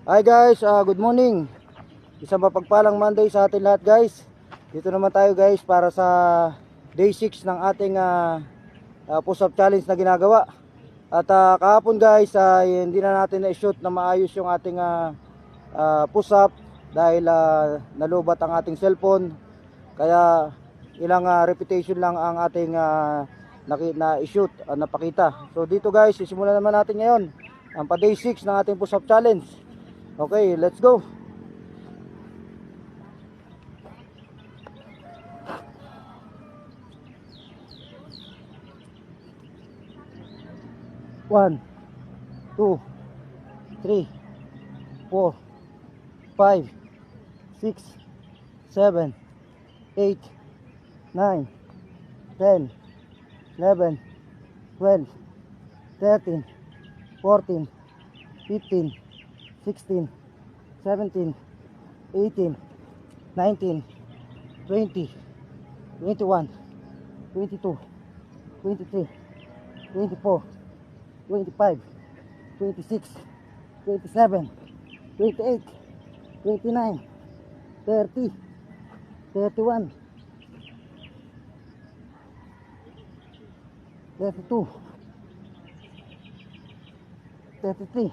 Hi guys, good morning. Isang mapagpalang Monday sa atin lahat guys. Dito naman tayo guys para sa day 6 ng ating push-up challenge na ginagawa. At kahapon guys, hindi na natin na-shoot na maayos yung ating push-up dahil nalubat ang ating cellphone. Kaya ilang repetition lang ang ating na-shoot, napakita. So dito guys, sisimulan naman natin ngayon ang pa day 6 ng ating push-up challenge. Okay, let's go. One, two, three, 4, 5, 6, 7, 8, 9, 10, 11, 12, 13, 14, 15, 16, 17, 18, 19, 20, 21, 22, 23, 24, 25, 26, 27, 28, 29, 30, 31, 32, 33,